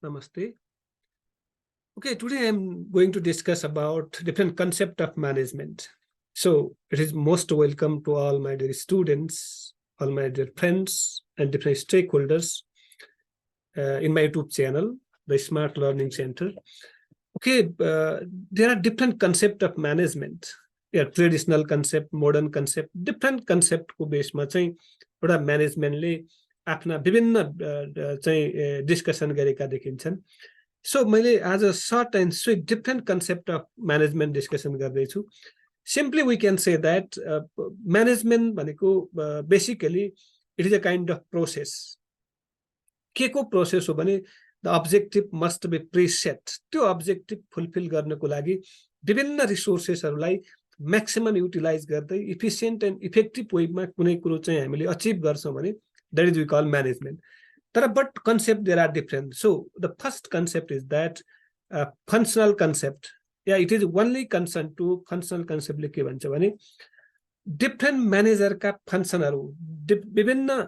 Namaste. Okay, today I'm going to discuss about different concept of management. So it is most welcome to all my dear students, all my dear friends, and different stakeholders in my YouTube channel, the Smart Learning Center. Okay, there are different concept of management. Yeah, traditional concept, modern concept, different concept को बेसमा चाहिँ एउटा म्यानेजमेन्टले आफ्ना विभिन्न चाहिँ discussion गरेका देखिन्छन्. So मैले आज short and sweet different concept of management discussion गर्दैछु. Simply we can say that management भनेको basically it is a kind of process. के को प्रोसेस हो भने the objective must be preset. त्यो अब्जेक्टिभ फुलफिल गर्नको लागि विभिन्न रिसोर्सेसहरूलाई म्याक्सिमम युटिलाइज गर्दै इफिसियन्ट एन्ड इफेक्टिभ वेमा कुनै कुरो चाहिँ हामीले अचिभ गर्छौँ भने that is we call management. But concept there are different. So the first concept is that functional concept. Yeah, it is only concerned to functional concept ले के भन्छ भने different manager का फंक्शनहरु विभिन्न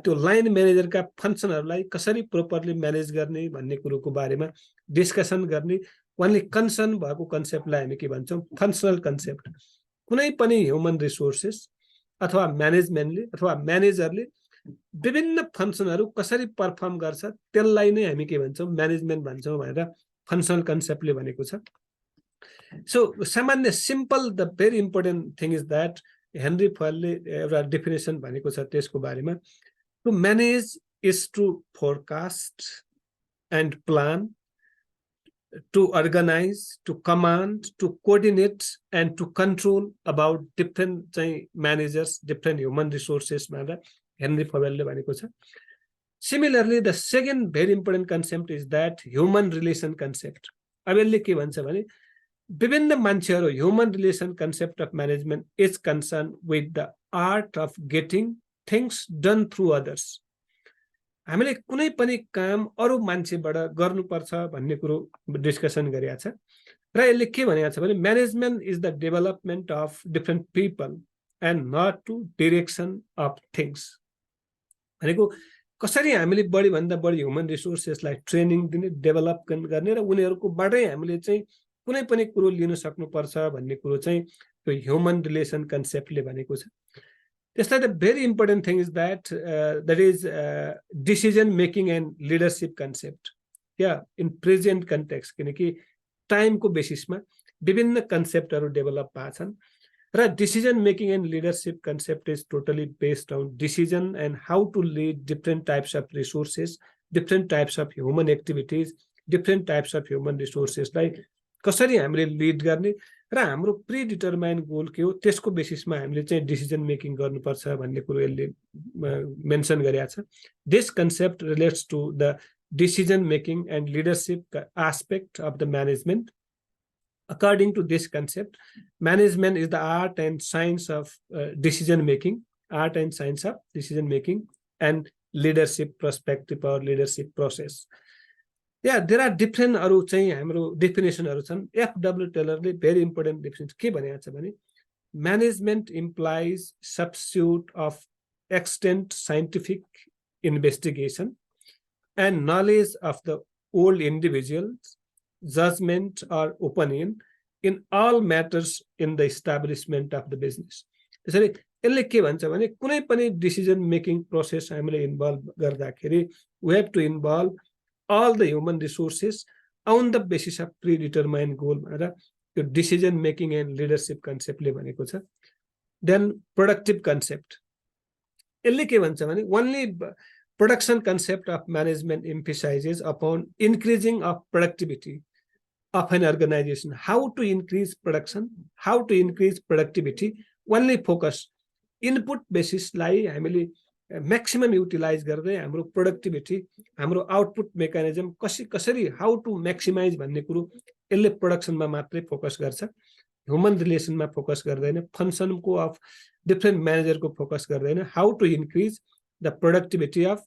त्यो लाइन म्यानेजर का फंक्शनहरुलाई कसरी प्रोपरली म्यानेज गर्ने भन्ने कुरोको बारेमा डिस्कसन गर्ने only कन्सर्न भएको कन्सेप्टलाई हामी के भन्छौं फंक्शनल कन्सेप्ट. कुनै पनि ह्युमन रिसोर्सेस अथवा म्यानेजमेन्टले अथवा म्यानेजरले विभिन्न फंक्शनहरु कसरी परफर्म गर्छ त्यसलाई नै हामी के भन्छौं म्यानेजमेन्ट भन्छौं भनेर फंक्शनल कन्सेप्टले भनेको छ. सो सामान्य simple the very important thing is that Henri फयलले एउटा डेफिनेसन भनेको छ त्यसको बारेमा. To manage is to forecast and plan, to organise, to command, to coordinate and to control about different चाहिँ म्यानेजर्स, डिफरेन्ट ह्युमन रिसोर्सेस भनेर Henri फयलले भनेको छ. Similarly the second very important concept is that human relation concept. अब यसले के भन्छ भने विभिन्न मान्छेहरु human relation concept of management is concern with the art of getting things done through others. हामीले कुनै पनि काम अरु मान्छेबाट गर्नुपर्छ भन्ने कुरो डिस्कसन गरिया छ र यसले के भनेको छ भने management is the development of different people and not to direction of things. भनेको कसरी हामीले बढी भन्दा बढी ह्युमन रिसोर्सेसलाई ट्रेनिङ दिने, डेभलप गर्ने र उनीहरुकोबाटै हामीले चाहिँ कुनै पनि कुरो लिन सक्नुपर्छ भन्ने कुरो चाहिँ त्यो ह्युमन रिलेसन कन्सेप्टले भनेको छ. त्यसलाई the very important thing is that is decision making and leadership concept. या इन प्रेजेन्ट कन्टेक्स्ट किनकि टाइमको बेसिसमा विभिन्न कन्सेप्टहरु डेभलप भएछन् र decision making and leadership concept is totally based on decision and how to lead different types of resources, different types of human activities, different types of human रिसोर्सेसलाई कसरी हामीले लिड गर्ने र हाम्रो प्री डिटरमाइन्ड गोल के हो त्यसको बेसिसमा हामीले चाहिँ डिसिजन मेकिङ गर्नुपर्छ भन्ने कुरो यसले मेन्सन गरेको छ. This concept relates to the decision making and leadership aspect of the management. According to this concept, management is the art and science of decision making, art and science of decision making and leadership perspective or leadership process. Yeah, there are different अरु चाहिँ हाम्रो डेफिनेसनहरु छन्. FW टेलरले very important definition के भनेको छ भने management implies substitute of extent scientific investigation and knowledge of the old individuals, judgment or opinion in all matters in the establishment of the business. त्यसैले यसले के भन्छ भने कुनै पनि डिसिजन मेकिङ प्रोसेस हामीले इन्भल्भ गर्दाखेरि we have to involve all the human resources on the basis of predetermined goal भनेर त्यो डिसिजन मेकिङ एन्ड लिडरशिप कन्सेप्टले भनेको छ. Then productive concept. यसले के भन्छ भने only production concept of management emphasizes upon increasing of productivity of an organization. How to increase production, how to increase productivity, only focus input basis लाई हामीले maximum utilize गर्दै हाम्रो प्रोडक्टिभिटी, हाम्रो output mechanism कसरी हाउ टु म्याक्सिमाइज भन्ने कुरो यसले प्रोडक्सनमा मात्रै फोकस गर्छ. ह्युमन रिलेसनमा फोकस गर्दैन, फंक्सनको अफ डिफरेन्ट म्यानेजरको फोकस गर्दैन. How to increase the productivity of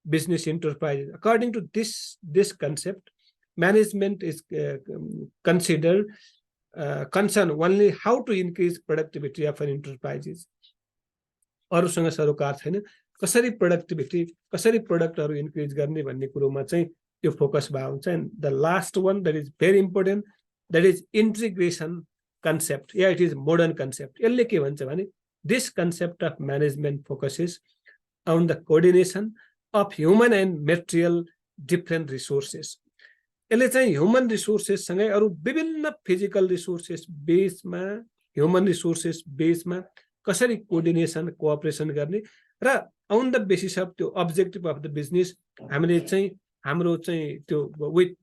business enterprises. According to this concept, management is considered concern only how to increase productivity of an enterprises. अरुसँग सरोकार छैन कसरी प्रोडक्टिभिटी, कसरी प्रोडक्टहरु इन्क्रिज गर्ने भन्ने कुरोमा चाहिँ यो फोकस भएको हुन्छ and the last one that is very important that is integration concept yeah it is modern concept यसले के भन्छ भने this concept of management focuses on the coordination of human and material different resources. यसले चाहिँ human resources सँगै अरु विभिन्न physical resources बेसमा human resources बेसमा कसरी कोअर्डिनेसन कोअपरेसन गर्ने र अन द बेसिस अफ त्यो अब्जेक्टिभ अफ द बिजनेस हामीले चाहिँ हाम्रो चाहिँ त्यो with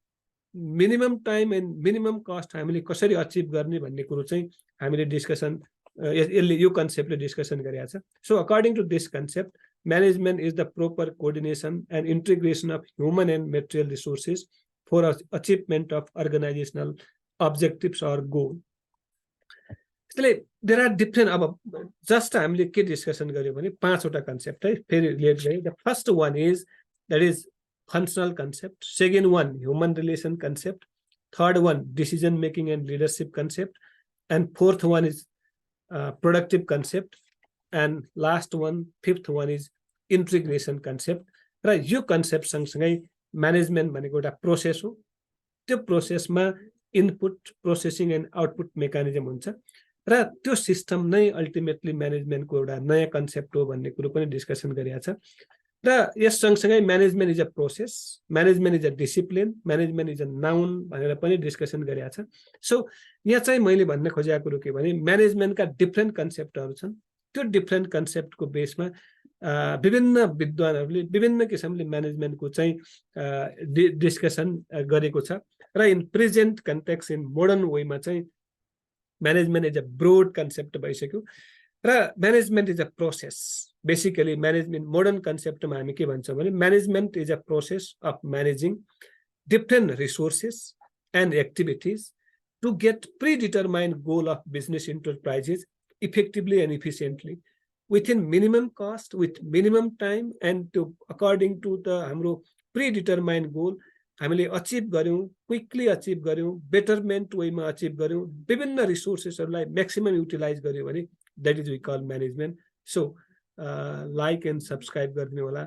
minimum time and minimum cost हामीले कसरी अचिभ गर्ने भन्ने कुरो चाहिँ हामीले डिस्कसन यसले यो कन्सेप्टले डिस्कसन गरेको छ. So according to this concept management is the proper coordination and integration of human and material resources for achievement of organizational objectives or goal. There are different, just हामीले के डिस्कसन गर्यो भने पाँचवटा concept है फेरि relate गरे. The first one is that is functional concept, second one human relation concept, third one decision making and leadership concept, and forth one is productive concept, and last one fifth one is integration concept. र यो concept सँगसँगै management भनेको एउटा process हो. त्यो प्रोसेसमा input processing and output mechanism हुन्छ र त्यो सिस्टम नै अल्टिमेटली म्यानेजमेन्टको एउटा नयाँ कन्सेप्ट हो भन्ने कुरो पनि डिस्कसन गरिएको छ. र यस सँगसँगै management is a process, management is a discipline, management is a noun भनेर पनि डिस्कसन गरिएको छ. सो यहाँ चाहिँ मैले भन्न खोजेको कुरो के भने म्यानेजमेन्टका डिफ्रेन्ट कन्सेप्टहरू छन्. त्यो डिफ्रेन्ट कन्सेप्टको बेसमा विभिन्न विद्वानहरूले विभिन्न किसिमले म्यानेजमेन्टको चाहिँ डिस्कसन गरेको छ र in present context in modern वेमा चाहिँ management is a broad concept भइसक्यो र management is a process. Basically management modern कन्सेप्टमा हामी के भन्छौँ भने management is a process of managing different resources and activities to get predetermined goal of business enterprises effectively and efficiently within minimum cost with minimum time and to according to the हाम्रो predetermined goal हामीले achieve गर्यौं, quickly achieve गर्यौं, betterment वेमा achieve गर्यौं, विभिन्न रिसोर्सेसहरुलाई maximum utilize गर्यो भने that is we call management. So like and subscribe गरिदिनु होला.